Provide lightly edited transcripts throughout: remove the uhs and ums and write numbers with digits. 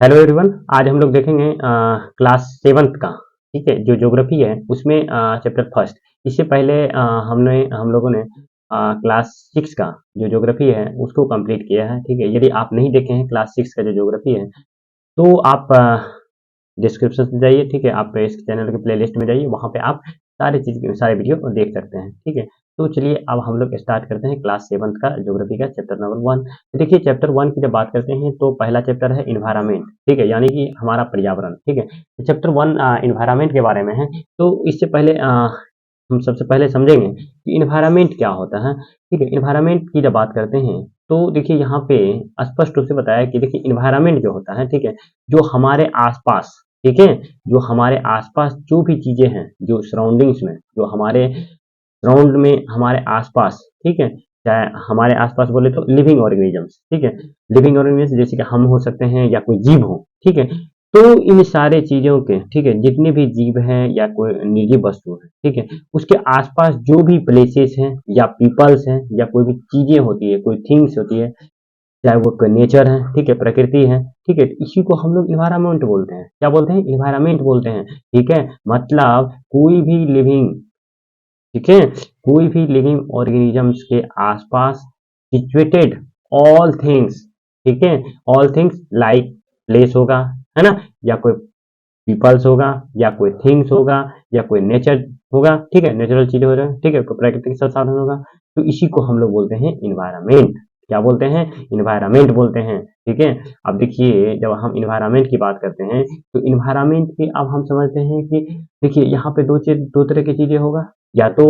Hello everyone. आज हम लोग देखेंगे क्लास सेवन्थ का। ठीक है, जो ज्योग्राफी है उसमें चैप्टर फर्स्ट। इससे पहले हम लोगों ने क्लास सिक्स का जो ज्योग्राफी है उसको कंप्लीट किया है। ठीक है, यदि आप नहीं देखे हैं क्लास सिक्स का जो ज्योग्राफी है तो आप डिस्क्रिप्शन में जाइए। ठीक है, आप इस चैनल के प्लेलिस्ट में जाइए, वहाँ पे आप सारे वीडियो देख सकते हैं। ठीक है, तो चलिए अब हम लोग स्टार्ट करते हैं क्लास सेवन्थ का ज्योग्राफी का चैप्टर नंबर वन। तो देखिए, चैप्टर वन की जब बात करते हैं तो पहला चैप्टर है इन्वायरमेंट। ठीक है, यानी कि हमारा पर्यावरण। ठीक है, तो चैप्टर वन इन्वायरमेंट के बारे में है। तो इससे पहले हम सबसे पहले समझेंगे कि इन्वायरमेंट क्या होता है। ठीक है, इन्वायरमेंट की जब बात करते हैं तो देखिए यहाँ पे स्पष्ट रूप से बताया कि देखिए इन्वायरमेंट जो होता है, ठीक है, जो हमारे आसपास, ठीक है, जो हमारे आसपास जो भी चीजें हैं, जो सराउंडिंग्स में, जो हमारे सराउंड में, हमारे आसपास, ठीक है, चाहे हमारे आसपास बोले तो लिविंग ऑर्गेनिजम्स। ठीक है, लिविंग ऑर्गेनिजम्स जैसे कि हम हो सकते हैं या कोई जीव हो। ठीक है, तो इन सारे चीजों के, ठीक है, जितने भी जीव हैं या कोई निर्जीव वस्तु है, ठीक है, उसके आसपास जो भी प्लेसेस हैं या पीपल्स हैं या कोई भी चीजें होती है, कोई थिंग्स होती है, चाहे वो कोई नेचर है, ठीक है, प्रकृति है, ठीक है, इसी को हम लोग इन्वायरमेंट बोलते हैं। क्या बोलते हैं? इन्वायरमेंट बोलते हैं। ठीक है, मतलब कोई भी लिविंग, ठीक है, कोई भी लिविंग ऑर्गेनिजम्स के आसपास सिचुएटेड ऑल थिंग्स, ठीक है, ऑल थिंग्स लाइक प्लेस होगा, है ना, या कोई पीपल्स होगा या कोई थिंग्स होगा या कोई नेचर होगा। ठीक है, नेचुरल चीजें हो रहा है, ठीक है, कोई प्राकृतिक संसाधन होगा, तो इसी को हम लोग बोलते हैं इन्वायरमेंट। क्या बोलते हैं? इन्वायरमेंट बोलते हैं। ठीक है, अब देखिए जब हम इन्वायरमेंट की बात करते हैं तो इन्वायरमेंट की अब हम समझते हैं कि देखिए यहाँ पे दो तरह की चीजें होगा। या तो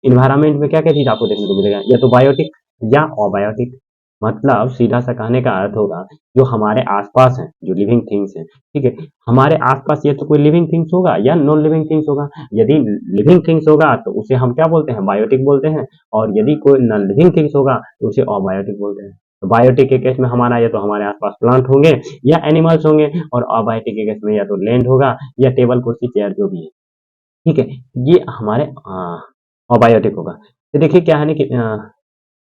इन्वायरमेंट में क्या क्या चीज आपको देखने को मिलेगा, या तो बायोटिक या अबायोटिक। मतलब सीधा सा कहने का अर्थ होगा जो हमारे आसपास है, जो लिविंग थिंग्स है, ठीक है, हमारे आसपास ये तो कोई लिविंग थिंग्स होगा या नॉन लिविंग थिंग्स होगा। यदि लिविंग थिंग्स होगा तो उसे हम क्या बोलते हैं? बायोटिक बोलते हैं। और यदि कोई नॉन लिविंग थिंग्स होगा तो उसे अबायोटिक बोलते हैं। तो बायोटिक के केस में हमारा या तो हमारे आसपास प्लांट होंगे या एनिमल्स होंगे, और अबायोटिक के केस में या तो लैंड होगा या टेबल कुर्सी चेयर जो भी है। ठीक है, ये हमारे अबायोटिक होगा। तो देखिए क्या है ना कि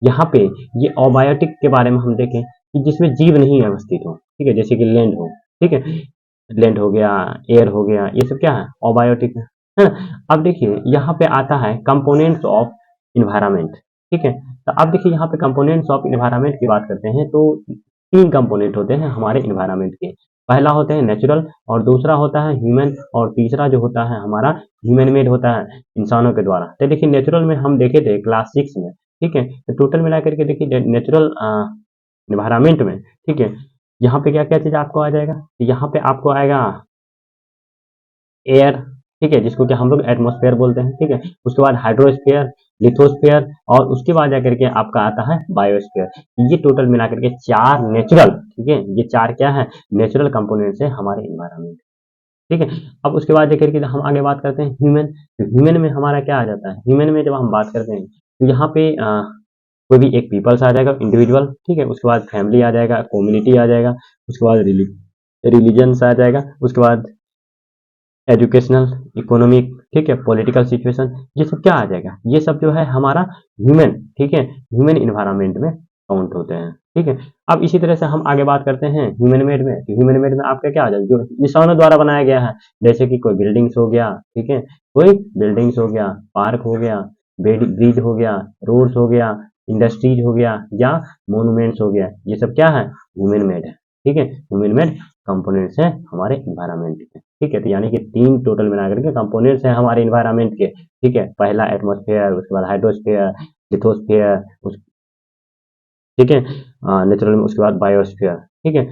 यहाँ पे ये अबायोटिक के बारे में हम देखें कि जिसमें जीव नहीं अवस्थित हो, ठीक है, जैसे कि लैंड हो, ठीक है, लैंड हो गया, एयर हो गया, ये सब क्या है? अबायोटिक है ना। अब देखिए यहाँ पे आता है कंपोनेंट्स ऑफ इन्वायरमेंट। ठीक है, तो अब देखिए यहाँ पे कंपोनेंट्स ऑफ इन्वायरमेंट की बात करते हैं तो तीन कंपोनेंट होते हैं हमारे इन्वायरमेंट के। पहला होता है नेचुरल, और दूसरा होता है ह्यूमन, और तीसरा जो होता है हमारा ह्यूमन मेड होता है, इंसानों के द्वारा। तो देखिए नेचुरल में हम देखे थे क्लास सिक्स में। ठीक है, तो टोटल मिला करके देखिए नेचुरल इन्वायरमेंट में, ठीक है, यहाँ पे क्या क्या चीज आपको आ जाएगा? यहाँ पे आपको आएगा एयर, ठीक है, जिसको कि हम लोग एटमॉस्फेयर बोलते हैं। ठीक है, उसके बाद हाइड्रोस्फेयर, लिथोस्फेयर, और उसके बाद जाकर के आपका आता है बायोस्फेयर। ये टोटल मिला करके चार नेचुरल, ठीक है, ये चार क्या है? नेचुरल कंपोनेंट्स है हमारे इन्वायरमेंट। ठीक है, अब उसके बाद जाकर के हम आगे बात करते हैं ह्यूमन। तो ह्यूमन में हमारा क्या आ जाता है? ह्यूमन में जब हम बात करते हैं तो यहाँ पे कोई भी एक पीपल्स आ जाएगा, इंडिविजुअल, ठीक है, उसके बाद फैमिली आ जाएगा, कम्युनिटी आ जाएगा, उसके बाद रिलीजन्स आ जाएगा, उसके बाद एजुकेशनल, इकोनॉमिक, ठीक है, पॉलिटिकल सिचुएशन, ये सब क्या आ जाएगा? ये सब जो है हमारा ह्यूमन, ठीक है, ह्यूमन इन्वायरमेंट में काउंट होते हैं। ठीक है, अब इसी तरह से हम आगे बात करते हैं ह्यूमन मेड में। ह्यूमन मेड में आपका क्या आ जाएगा? जो इंसानों द्वारा बनाया गया है, जैसे कि कोई बिल्डिंग्स हो गया, ठीक है, कोई बिल्डिंग्स हो गया, पार्क हो गया, ब्रिज हो गया, रोड्स हो गया, इंडस्ट्रीज हो गया, या मोन्यूमेंट्स हो गया, ये सब क्या है? ह्यूमन मेड है। ठीक है, ह्यूमन मेड कंपोनेंट्स हैं हमारे इन्वायरमेंट के। ठीक है, तो यानी कि तीन टोटल मिलाकर के कंपोनेंट्स हैं हमारे इन्वायरमेंट के। ठीक है, पहला एटमॉस्फेयर, उसके बाद हाइड्रोस्फेयर, लिथोस्फेयर, ठीक है, नेचुरल में, उसके बाद बायोस्फेयर। ठीक है,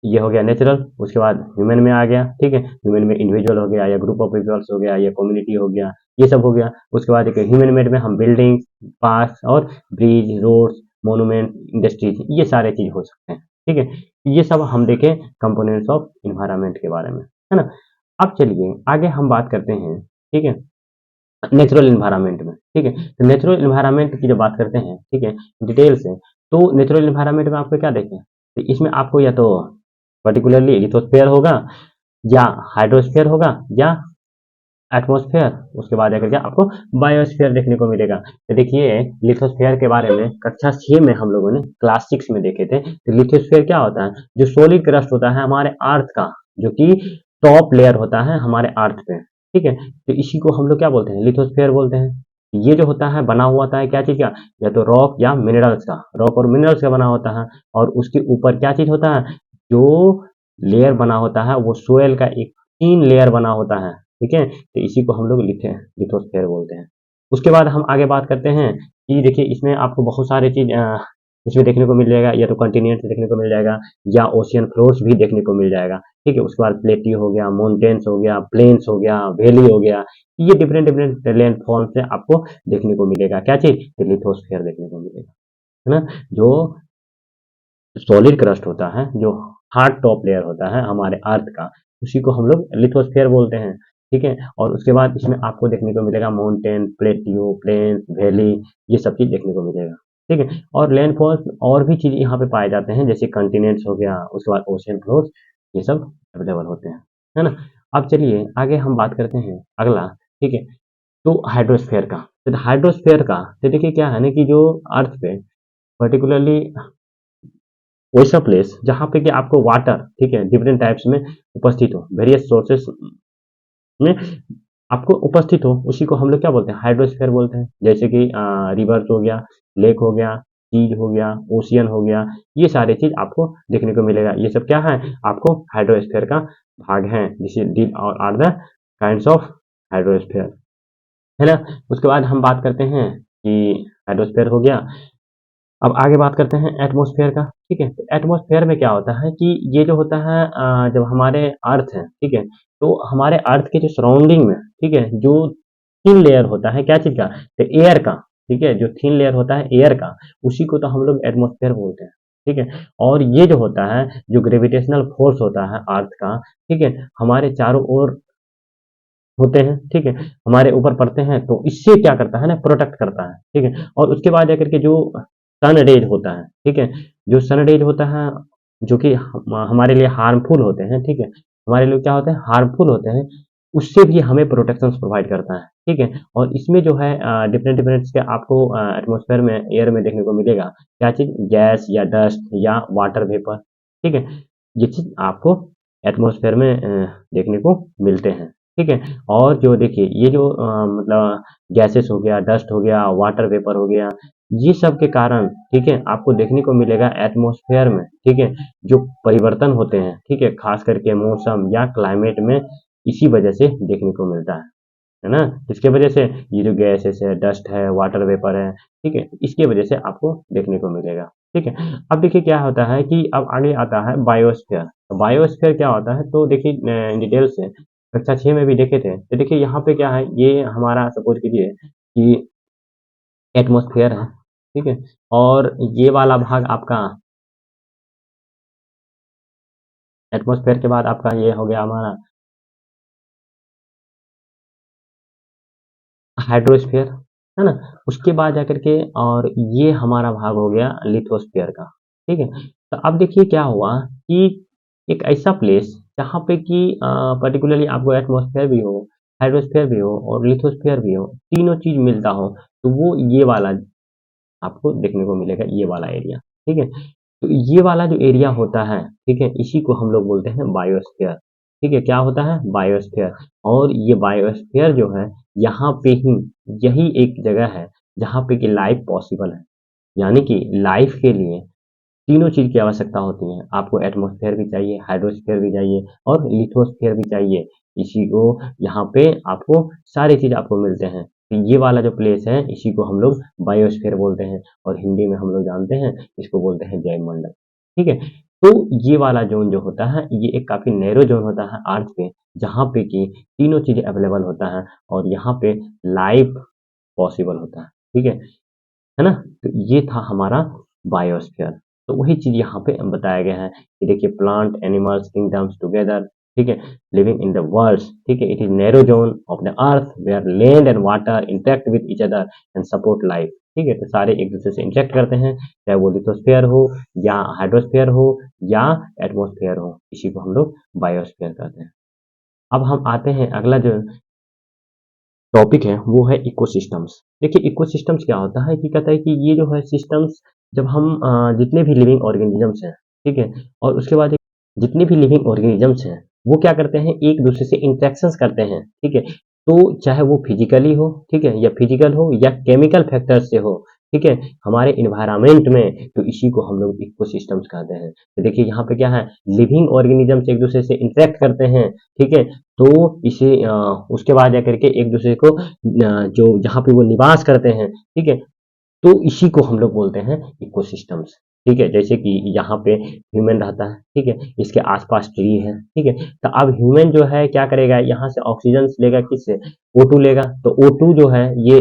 ये हो गया नेचुरल। उसके बाद ह्यूमन में आ गया। ठीक है, ह्यूमन में इंडिविजुअल हो गया, या ग्रुप ऑफ पीपल्स हो गया, या कम्युनिटी हो गया, ये सब हो गया। उसके बाद एक ह्यूमन मेड में हम बिल्डिंग, पार्क और ब्रिज, रोड्स, मोनूमेंट, इंडस्ट्रीज, ये सारे चीज हो सकते हैं। ठीक है, ये सब हम देखें कंपोनेंट्स ऑफ इन्वायरमेंट के बारे में, है ना। अब चलिए आगे हम बात करते हैं, ठीक है, नेचुरल इन्वायरमेंट में। ठीक है, तो नेचुरल इन्वायरमेंट की जब बात करते हैं, ठीक है, डिटेल से, तो नेचुरल इन्वायरमेंट में आपको क्या देखें? तो इसमें आपको या तो पर्टिकुलरली लिथोस्फेयर होगा, या हाइड्रोस्फेयर होगा, या एटमॉस्फेयर, उसके बाद जाकर के आपको बायोस्फीयर देखने को मिलेगा। तो देखिए लिथोस्फीयर के बारे में कक्षा 6 में हम लोगों ने क्लास 6 में देखे थे। तो लिथोस्फीयर क्या होता है? जो सोलिड क्रस्ट होता है हमारे अर्थ का, जो कि टॉप लेयर होता है हमारे अर्थ पे, ठीक है? तो इसी को हम लोग क्या बोलते हैं? लिथोस्फीयर बोलते हैं। ये जो होता है बना हुआ होता है क्या चीज़ का? या तो रॉक या मिनरल्स का, रॉक और मिनरल्स का बना होता है। और उसके ऊपर क्या चीज़ होता है? जो लेयर बना होता है वो सोयल का एक थिन लेयर बना होता है, ठीक है? तो इसी को हम लोग लिथोस्फीयर बोलते हैं। उसके बाद हम आगे बात करते हैं कि देखिए इसमें आपको बहुत सारे चीज़ इसमें देखने को मिल जाएगा, या तो कॉन्टिनेंट्स देखने को मिल जाएगा या ओशियन फ्लोर्स भी देखने को मिल जाएगा, ठीक है? उसके बाद प्लेट्यू हो गया, माउंटेन्स हो गया, प्लेन्स हो गया, वैली हो गया, ये डिफरेंट डिफरेंट लैंड फॉर्म से आपको देखने को मिलेगा। क्या चीज़? तो लिथोस्फीयर देखने को मिलेगा, है ना? जो सॉलिड क्रस्ट होता है, जो हार्ड टॉप लेयर होता है हमारे अर्थ का, उसी को हम लोग लिथोस्फीयर बोलते हैं, ठीक है? और उसके बाद इसमें आपको देखने को मिलेगा माउंटेन, प्लेट्यू, प्लेन्स, वैली, ये सब चीज़ देखने को मिलेगा, ठीक है? और लैंडफॉल्स और भी चीज़ यहाँ पे पाए जाते हैं, जैसे कॉन्टिनेंट्स हो गया, उसके बाद ओशियन फ्लोर्स, ये सब अवेलेबल होते हैं, है ना? अब चलिए आगे हम बात करते हैं अगला, ठीक है? तो हाइड्रोस्फीयर का। तो हाइड्रोस्फीयर का तो देखिए क्या है ना कि जो अर्थ पे पर्टिकुलरली वैसा प्लेस जहाँ पे कि आपको वाटर, ठीक है, डिफरेंट टाइप्स में उपस्थित हो, वेरियस सोर्सेस में आपको उपस्थित हो, उसी को हम लोग क्या बोलते हैं? हाइड्रोस्फीयर बोलते हैं। जैसे कि रिवर्स हो गया, लेक हो गया, सीज हो गया, ओशियन हो गया, ये सारी चीज़ आपको देखने को मिलेगा। ये सब क्या है? आपको हाइड्रोस्फीयर का भाग हैं, जिसे these are the kinds of hydrosphere, है ना? उसके बाद हम बात करते हैं कि हाइड्रोस्फीयर हो गया। अब आगे बात करते हैं एटमॉस्फेयर का, ठीक है? तो एटमॉस्फेयर में क्या होता है कि ये जो होता है जब हमारे अर्थ है, ठीक है? तो हमारे अर्थ के जो सराउंडिंग में, ठीक है? जो थिन लेयर होता है क्या चीज़ का? तो एयर का, ठीक है? जो थिन लेयर होता है एयर का, उसी को तो हम लोग एटमॉस्फेयर बोलते हैं, ठीक है? और ये जो होता है, जो ग्रेविटेशनल फोर्स होता है अर्थ का, ठीक है? हमारे चारों ओर होते हैं, ठीक है? हमारे ऊपर पड़ते हैं, तो इससे क्या करता है ना, प्रोटेक्ट करता है, ठीक है? और उसके बाद जाकर के जो सन रेज होता है, ठीक है? जो सन रेज होता है, जो कि हमारे लिए हार्मफुल होते हैं, ठीक है? हमारे लिए क्या होते हैं? हार्मफुल होते हैं, उससे भी हमें प्रोटेक्शंस प्रोवाइड करता है, ठीक है? और इसमें जो है डिफरेंट डिफरेंट के आपको एटमॉस्फेयर में, एयर में देखने को मिलेगा, क्या चीज़? गैस या डस्ट या वाटर वेपर, ठीक है? ये चीज़ आपको एटमॉस्फेयर में देखने को मिलते हैं, ठीक है? और जो देखिए ये जो मतलब गैसेस हो गया, डस्ट हो गया, वाटर वेपर हो गया, ये सब के कारण, ठीक है, आपको देखने को मिलेगा एटमॉस्फेयर में, ठीक है, जो परिवर्तन होते हैं, ठीक है, खास करके मौसम या क्लाइमेट में, इसी वजह से देखने को मिलता है ना? इसके वजह से ये जो गैसेस है, डस्ट है, वाटर वेपर है, ठीक है, इसके वजह से आपको देखने को मिलेगा, ठीक है? अब देखिए क्या होता है कि अब आगे आता है बायोस्फीयर। तो बायोस्फीयर क्या होता है? तो देखिए डिटेल से कक्षा 6 में भी देखे थे। तो देखिए यहाँ पे क्या है, ये हमारा सपोज़ कीजिए कि एटमॉस्फेयर है, ठीक है? और ये वाला भाग आपका एटमॉस्फेयर के बाद आपका ये हो गया हमारा हाइड्रोस्फीयर, है ना? उसके बाद जाकर के और ये हमारा भाग हो गया लिथोस्फीयर का, ठीक है? तो अब देखिए क्या हुआ कि एक ऐसा प्लेस जहाँ पे कि पर्टिकुलरली आपको एटमॉस्फेयर भी हो, हाइड्रोस्फीयर भी हो और लिथोस्फीयर भी हो, तीनों चीज़ मिलता हो, तो वो ये वाला आपको देखने को मिलेगा, ये वाला एरिया, ठीक है? तो ये वाला जो एरिया होता है, ठीक है? इसी को हम लोग बोलते हैं बायोस्फीयर, ठीक है? क्या होता है? बायोस्फीयर। और ये बायोस्फीयर जो है, यहाँ पे ही यही एक जगह है, जहाँ पे कि लाइफ़ पॉसिबल है। यानी कि लाइफ़ के लिए तीनों चीज़ की आवश्यकता होती है। आपको एटमॉस्फेयर भी चाहिए, हाइड्रोस्फीयर भी चाहिए और लिथोस्फीयर भी चाहिए। इसी को यहाँ पे आपको सारी चीज़ आपको मिलते हैं। तो ये वाला जो प्लेस है, इसी को हम लोग बायोस्फीयर बोलते हैं और हिंदी में हम लोग जानते हैं, इसको बोलते हैं जैवमंडल। ठीक है? तो ये वाला ज़ोन जो होता है, ये एक काफ़ी नैरो ज़ोन होता है अर्थ पे, जहाँ पे कि तीनों चीज़ें अवेलेबल होता है और यहाँ पे लाइफ़ पॉसिबल होता है। ठीक है ना? तो ये था हमारा बायोस्फीयर। तो वही चीज़ यहाँ पे बताया गया है कि देखिए प्लांट, एनिमल्स, किंगडम्स टुगेदर, ठीक है? लिविंग इन द वर्ल्ड्स, ठीक है? It is narrow zone of the earth where land and water interact with each other and support life, ठीक है? तो सारे एक-दूसरे से इंटरैक्ट करते हैं, चाहे वो लिथोस्फीयर हो या हाइड्रोस्फीयर हो या एटमॉस्फेयर हो, इसी को हम लोग बायोस्फीयर कहते हैं। अब हम आते हैं अगला जो टॉपिक है वो है इकोसिस्टम्स। देखिए इकोसिस्टम्स क्या होता है कि कहता है कि ये जो है सिस्टम्स जब हम जितने भी लिविंग ऑर्गेनिजम्स हैं, ठीक है? और उसके बाद जितने भी लिविंग ऑर्गेनिजम्स हैं, वो क्या करते हैं एक दूसरे से इंटरेक्शंस करते हैं, ठीक है? तो चाहे वो फिजिकली हो, ठीक है? या फिजिकल हो या केमिकल फैक्टर से हो, ठीक है? हमारे एनवायरनमेंट में, तो इसी को हम लोग इकोसिस्टम्स कहते हैं। तो देखिए यहाँ पे क्या है, लिविंग ऑर्गेनिजम्स एक दूसरे से इंटरेक्ट करते हैं, ठीक है? तो इसे उसके बाद जाकर के एक दूसरे को जो जहाँ पे वो निवास करते हैं, ठीक है? तो इसी को हम लोग बोलते हैं इकोसिस्टम्स, ठीक है? जैसे कि यहाँ पे ह्यूमन रहता है, ठीक है? इसके आस-पास ट्री है, ठीक है? तो अब ह्यूमन जो है क्या करेगा, यहाँ से ऑक्सीजन लेगा किससे? O2 लेगा, तो O2 जो है ये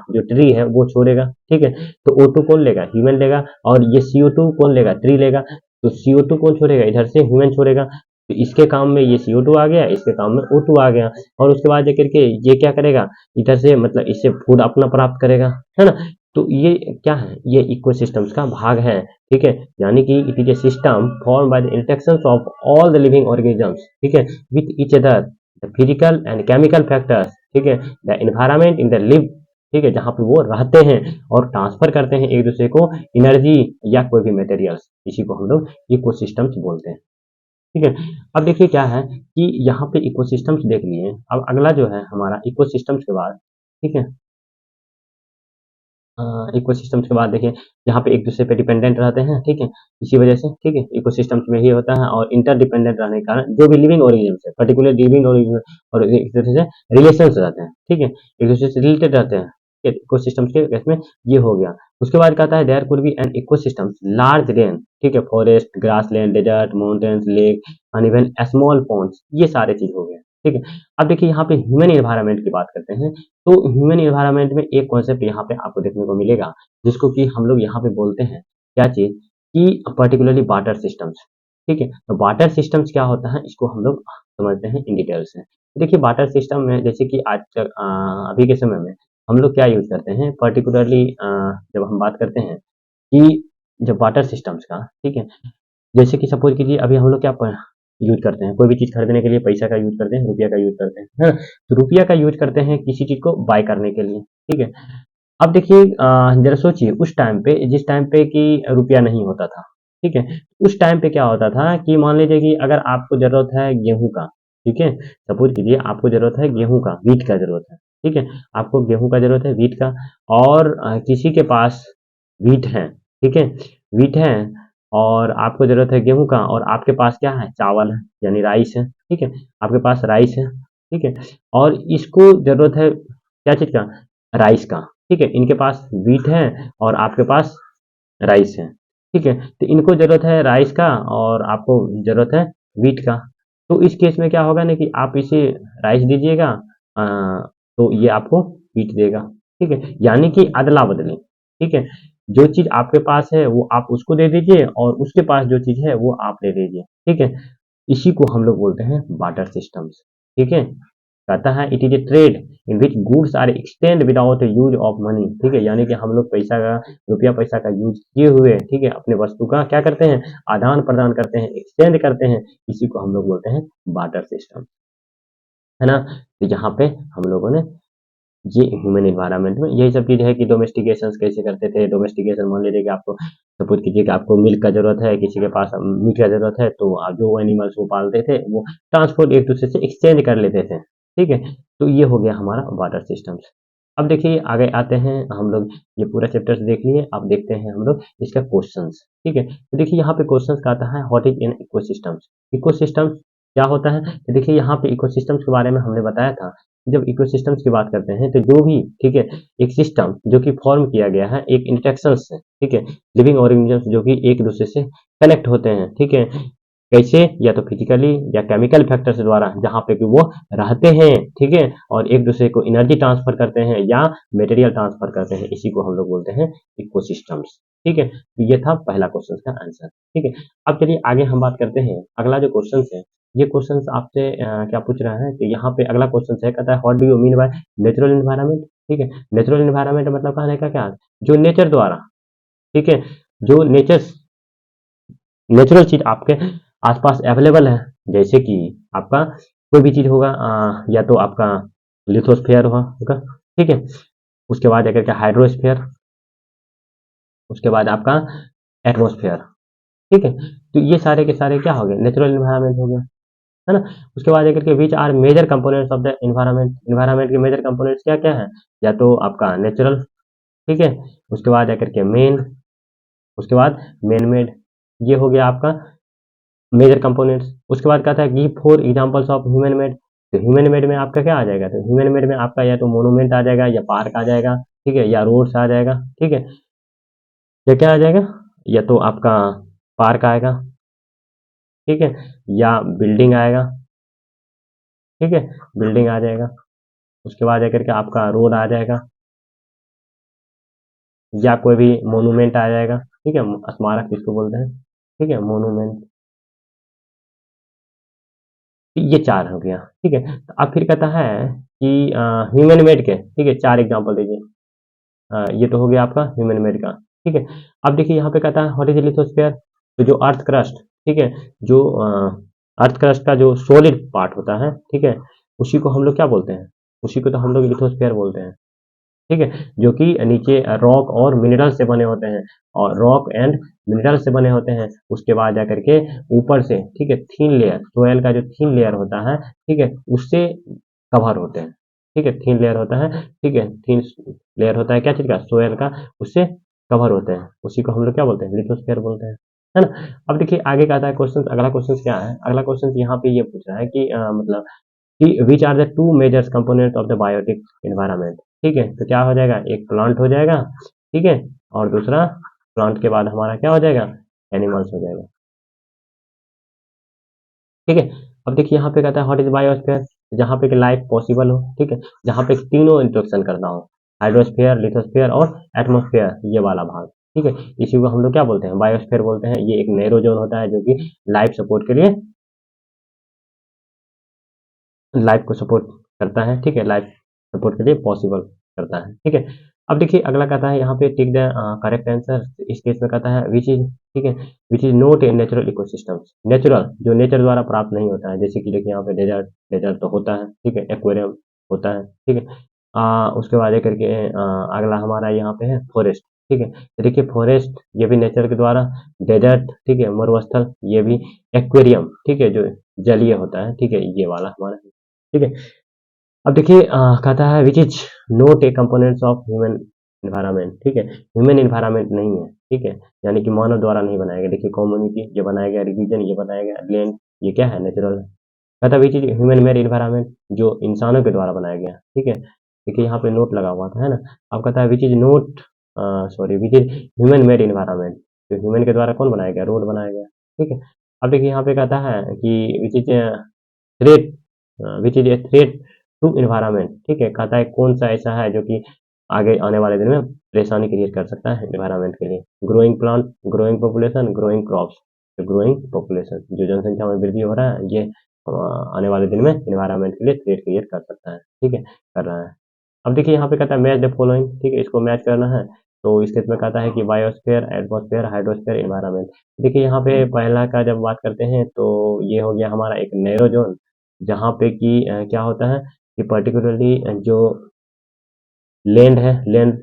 जो ट्री है वो छोड़ेगा, ठीक है? तो O2 कौन लेगा? ह्यूमन लेगा। और ये CO2 कौन लेगा? ट्री लेगा। तो CO2 कौन छोड़ेगा? इधर से ह्यूमन छोड़ेगा। तो इसके काम में ये CO2 आ गया, इसके काम में O2 आ गया। और उसके बाद जाकर के ये क्या करेगा? इधर से मतलब इससे फूड अपना प्राप्त करेगा, है ना? तो ये क्या है, ये इकोसिस्टम्स का भाग है, ठीक है? यानी कि it is a system form by the interactions of all the living organisms, ठीक है? With each other the physical and chemical factors, ठीक है? The environment in the live, ठीक है? जहाँ पे वो रहते हैं और ट्रांसफर करते हैं एक दूसरे को एनर्जी या कोई भी मटेरियल्स, इसी को हम लोग इकोसिस्टम्स बोलते हैं, ठीक है? अब देखिए क्या है कि यहाँ पे इकोसिस्टम्स देख लिए, अब अगला जो है हमारा इकोसिस्टम्स के बाद, ठीक है? इकोसिस्टम्स के बाद देखिए यहाँ पे एक दूसरे पे डिपेंडेंट रहते हैं, ठीक है? इसी वजह से, ठीक है? इकोसिस्टम्स में ये होता है और इंटरडिपेंडेंट रहने के कारण जो भी लिविंग ऑर्गेनिजम्स है, पर्टिकुलर लिविंग ऑर्गेनिज्म और एक दूसरे से रिलेशंस रहते हैं, ठीक है? एक दूसरे से रिलेटेड रहते हैं, ठीक है? इकोसिस्टम्स के केस में ये हो गया। उसके बाद कहता है there could be an ecosystems large then, ठीक है? Forest, grassland, desert, mountains, lake and even small ponds, ये सारे चीज़ हो गए, ठीक है? अब देखिए यहाँ पे ह्यूमन एनवायरनमेंट की बात करते हैं। तो ह्यूमन एनवायरनमेंट में एक कॉन्सेप्ट यहाँ पे आपको देखने को मिलेगा, जिसको कि हम लोग यहाँ पे बोलते हैं, क्या चीज़ कि पर्टिकुलरली वाटर सिस्टम्स, ठीक है? तो वाटर सिस्टम्स क्या होता है, इसको हम लोग समझते हैं इन डिटेल से। देखिए वाटर सिस्टम में जैसे कि अभी के समय में हम लोग क्या यूज़ करते हैं पर्टिकुलरली जब हम बात करते हैं कि जब वाटर सिस्टम्स का, ठीक है? जैसे कि सपोज़ कीजिए अभी हम लोग क्या प यूज़ करते हैं, कोई भी चीज़ खरीदने के लिए पैसा का यूज़ करते हैं, रुपया का यूज़ करते हैं, है ना? तो रुपया का यूज़ करते हैं किसी चीज़ को बाय करने के लिए, ठीक है? अब देखिए ज़रा सोचिए उस टाइम पे जिस टाइम पे कि रुपया नहीं होता था, ठीक है? उस टाइम पे क्या होता था कि मान लीजिए कि अगर आपको ज़रूरत है गेहूँ का, ठीक है? सपोज़ कीजिए आपको ज़रूरत है गेहूँ का, व्हीट का ज़रूरत है, ठीक है? आपको गेहूँ का ज़रूरत है, व्हीट का और किसी के पास व्हीट है, ठीक है? व्हीट है और आपको ज़रूरत है गेहूँ का और आपके पास क्या है? चावल है, यानी राइस है, ठीक है? आपके पास राइस है, ठीक है? और इसको ज़रूरत है क्या चीज़ का? राइस का, ठीक है? इनके पास व्हीट है और आपके पास राइस है, ठीक है? तो इनको ज़रूरत है राइस का और आपको ज़रूरत है व्हीट का। तो इस केस में क्या होगा ना कि आप इसे राइस दीजिएगा अ, तो ये आपको व्हीट देगा, ठीक है? यानी कि अदला-बदली, ठीक है? जो चीज़ आपके पास है वो आप उसको दे दीजिए और उसके पास जो चीज़ है वो आप ले लीजिए, ठीक है? इसी को हम लोग बोलते हैं बार्टर सिस्टम्स, ठीक है? कहता है it is a trade in which goods are exchanged without use of money, ठीक है? यानी कि हम लोग पैसा का रुपया पैसा का यूज़ किए हुए, ठीक है? अपने वस्तु का क्या करते हैं? आदान-प्रदान करते हैं, एक्सचेंज करते हैं, इसी को हम लोग बोलते हैं बार्टर सिस्टम, है ना? तो यहाँ पे हम लोगों ने ये ह्यूमन एनवायरनमेंट में यही सब चीज़ है कि डोमेस्टिकेशंस कैसे करते थे। डोमेस्टिकेशन मान लीजिए कि आपको सपोज़ कीजिए कि आपको मिल्क का ज़रूरत है, किसी के पास मीट का ज़रूरत है, तो जो एनिमल्स वो पालते थे, वो ट्रांसपोर्ट एक-दूसरे से एक्सचेंज कर लेते थे, ठीक है? तो ये हो गया हमारा वाटर सिस्टम्स। अब देखिए आगे आते हैं हम लोग ये पूरा चैप्टर्स देख लिए, अब देखते हैं हम लोग इसका क्वेश्चंस, ठीक है? तो देखिए यहाँ पे क्वेश्चंस का आता है what is an ecosystems? Ecosystems क्या होता है? तो देखिए यहाँ पे इकोसिस्टम्स के बारे में हमने बताया था जब इकोसिस्टम्स की बात करते हैं तो जो भी ठीक है एक सिस्टम जो कि फॉर्म किया गया है एक इंटरेक्शन से ठीक है लिविंग ऑर्गेनिजम्स जो कि एक दूसरे से कनेक्ट होते हैं ठीक है कैसे या तो फिजिकली या केमिकल फैक्टर्स द्वारा जहाँ पे कि वो रहते हैं ठीक है और एक दूसरे को एनर्जी ट्रांसफर करते हैं या मटेरियल ट्रांसफर करते हैं इसी को हम लोग बोलते हैं इकोसिस्टम्स ठीक है तो ये था पहला क्वेश्चन का आंसर ठीक है अब चलिए आगे हम बात करते हैं अगला जो क्वेश्चन है ये क्वेश्चन आपसे क्या पूछ रहा है कि यहाँ पे अगला क्वेश्चन है कहता है what do you mean by natural environment ठीक है नेचुरल एनवायरनमेंट मतलब कहने का क्या जो नेचर द्वारा ठीक है जो नेचुरल चीज आपके आसपास अवेलेबल है जैसे कि आपका कोई भी चीज होगा या तो आपका लिथोस्फीयर होगा, ठीक है। उसके बाद जाकर के हाइड्रोस्फीयर, उसके बाद आपका एटमॉस्फेयर, ठीक है। तो ये सारे के सारे क्या हो गए, नेचुरल एनवायरनमेंट हो गया, है ना। उसके बाद जाकर के which are major components of the environment, environment के मेजर कंपोनेंट्स क्या क्या है, या तो आपका नेचुरल, ठीक है। उसके बाद जाकर के मेन, उसके बाद मैन मेड, ये हो गया आपका मेजर कंपोनेंट्स। उसके बाद कहता है give 4 examples of human made. तो ह्यूमन मेड में आपका क्या आ जाएगा, तो ह्यूमन मेड में आपका या तो मोनूमेंट आ जाएगा, या पार्क आ जाएगा, ठीक है, या रोड्स आ जाएगा, ठीक है। या क्या आ जाएगा, या तो आपका पार्क आएगा, ठीक है, या बिल्डिंग आएगा, ठीक है, बिल्डिंग आ जाएगा। उसके बाद जाकर के आपका रोड आ जाएगा, या कोई भी मोनूमेंट आ जाएगा, ठीक है, स्मारक किसको बोलते हैं, ठीक है, मोनूमेंट। ये 4 हो गया, ठीक है। तो अब फिर कहता है कि ह्यूमन मेड के, ठीक है, 4 एग्जांपल दीजिए। ये तो हो गया आपका ह्यूमन मेड का, ठीक है। अब देखिए यहाँ पे कहता है व्हाट इज लिथोस्फीयर, तो जो अर्थ क्रस्ट, ठीक है, जो अर्थ क्रस्ट का जो सॉलिड पार्ट होता है, ठीक है, उसी को हम लोग क्या बोलते हैं, उसी को तो हम लोग लिथोस्फीयर बोलते हैं, ठीक है। जो कि नीचे रॉक और मिनरल से बने होते हैं, और रॉक एंड मिनरल से बने होते हैं। उसके बाद जाकर के ऊपर से, ठीक है, थीन लेयर, सोयल का जो थीन लेयर होता है, ठीक है, उससे कवर होते हैं, ठीक है, थीन लेयर होता है, ठीक है, थीन लेयर होता है क्या चीज का, सोयल का, उससे कवर होते हैं, उसी को हम लोग क्या बोलते हैं, लिथोस्फीयर बोलते हैं, है ना। अब देखिए आगे का आता है क्वेश्चन, अगला क्वेश्चन क्या है, अगला क्वेश्चन यहाँ पे ये पूछ रहा है कि मतलब कि which are the two major component of the biotic environment, ठीक है। तो क्या हो जाएगा, एक प्लांट हो जाएगा, ठीक है, और दूसरा प्लांट के बाद हमारा क्या हो जाएगा, एनिमल्स हो जाएगा, ठीक है। अब देखिए यहाँ पे कहता है व्हाट इज बायोस्फीयर, जहाँ पे कि लाइफ पॉसिबल हो, ठीक है, जहाँ पे तीनों इंट्रोडक्शन करना हो, हाइड्रोस्फीयर, लिथोस्फीयर और एटमोस्फीयर, ये वाला भाग, ठीक है, इसी को हम लोग क्या बोलते हैं, बायोस्फीयर बोलते हैं। ये एक नैरो जोन होता है जो कि लाइफ सपोर्ट के लिए, लाइफ को सपोर्ट करता है, ठीक है, लाइफ सपोर्ट के लिए पॉसिबल करता है, ठीक है। अब देखिए अगला कहता है यहाँ पे टिक द करेक्ट आंसर, इस केस में कहता है विच इज, ठीक है, which is not a natural ecosystems, natural जो नेचर द्वारा प्राप्त नहीं होता है, जैसे कि देखिए यहाँ पे डेजर्ट, डेजर्ट तो होता है, ठीक है, एक्वेरियम होता है, ठीक है। उसके बाद करके अगला हमारा यहाँ पे है फॉरेस्ट, ठीक है। तो देखिए फॉरेस्ट ये भी नेचर के द्वारा, डेजर्ट, ठीक है, मरुस्थल, ये भी एक्वेरियम, ठीक है, जो जलीय होता है, ठीक है, ये वाला हमारा, ठीक है। अब देखिए कहता है which is not a components of human environment, ठीक है, ह्यूमन एनवायरनमेंट नहीं है, ठीक है, यानी कि मानव द्वारा नहीं बनाया गया। देखिए कम्युनिटी ये बनाया गया, रिलीजन ये बनाया गया, लैंड ये क्या है, नेचुरल है। कहता है which is human made environment, जो इंसानों के द्वारा बनाया गया, ठीक है। देखिए यहाँ पे नोट लगा हुआ था, है ना। अब कहता है which is note, sorry, which is human made environment, तो ह्यूमन के द्वारा कौन बनाया गया, रोड बनाया गया, ठीक है। अब देखिए यहाँ पे कहता है कि which is threat, which is a threat to environment, ठीक है। कहता है कौन सा ऐसा है जो कि आगे आने वाले दिन में परेशानी क्रिएट कर सकता है एनवायरनमेंट के लिए, growing plant, growing population, growing crops. तो ग्रोइंग पॉपुलेशन, जो जनसंख्या में वृद्धि हो रहा है, ये आने वाले दिन में एनवायरनमेंट के लिए थ्रेट क्रिएट कर सकता है, ठीक है, कर रहा है। अब देखिए यहाँ पे कहता है मैच द फॉलोइंग, ठीक है, इसको मैच करना है। तो इस केस में कहता है कि बायोस्फीयर, एटमॉस्फेयर, हाइड्रोस्फीयर, एनवायरनमेंट। देखिए यहाँ पे पहला का जब बात करते हैं तो ये हो गया हमारा एक नैरो जोन, जहाँ पे कि क्या होता है कि पर्टिकुलरली जो लैंड है, लैंड,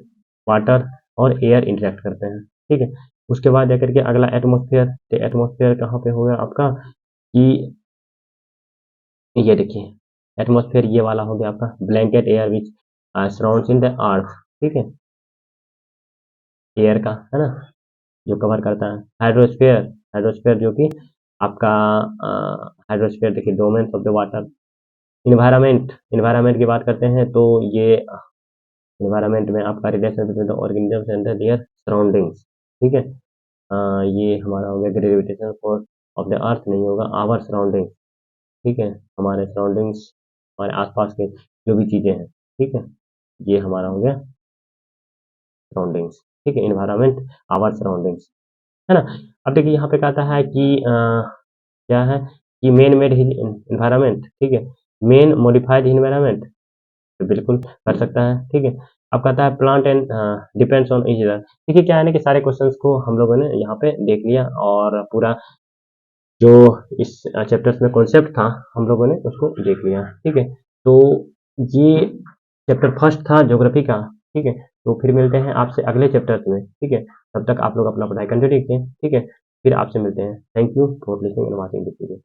वाटर और एयर इंटरेक्ट करते हैं, ठीक है। उसके बाद जाकर के अगला एटमॉस्फेयर, तो एटमॉस्फेयर कहाँ पे हो गया आपका कि ये देखिए एटमॉस्फेयर ये वाला हो गया आपका blanket air which surrounds in the earth, ठीक है, एयर का, है ना, जो कवर करता है। हाइड्रोस्फेयर, हाइड्रोस्फेयर जो कि आपका हाइड्रोस्फेयर देखिए domain of the water. Environment, environment की बात करते हैं तो ये इन्वायरमेंट में आपका relation between the organisms and there surroundings, ठीक है। ये हमारा हो गया ग्रेविटेशन फोर्स ऑफ द अर्थ नहीं होगा, आवर सराउंडिंग, ठीक है, हमारे सराउंडिंग्स, हमारे आसपास के जो भी चीजें हैं, ठीक है, ये हमारा हो गया सराउंडिंग्स, ठीक है, इन्वायरमेंट, आवर सराउंडिंग्स, है ना। अब देखिए यहाँ पे कहता है कि क्या है कि मेन मेड इन्वायरमेंट, ठीक है, मेन मॉडिफाइड इन्वायरमेंट, तो बिल्कुल कर सकता है, ठीक है। अब कहता है plant and depends on each other. देखिए क्या है ना कि सारे क्वेश्चंस को हम लोगों ने यहाँ पे देख लिया, और पूरा जो इस चैप्टर्स में कॉन्सेप्ट था हम लोगों ने उसको देख लिया, ठीक है। तो ये चैप्टर फर्स्ट था ज्योग्राफी का, ठीक है? तो फिर मिलते हैं आपसे अगले चैप्टर्स में, ठीक है? तब तक आप लोग अपना पढ़ाई कंटिन्यू रखें, ठीक है? फिर आपसे मिलते हैं। Thank you for listening and watching this video.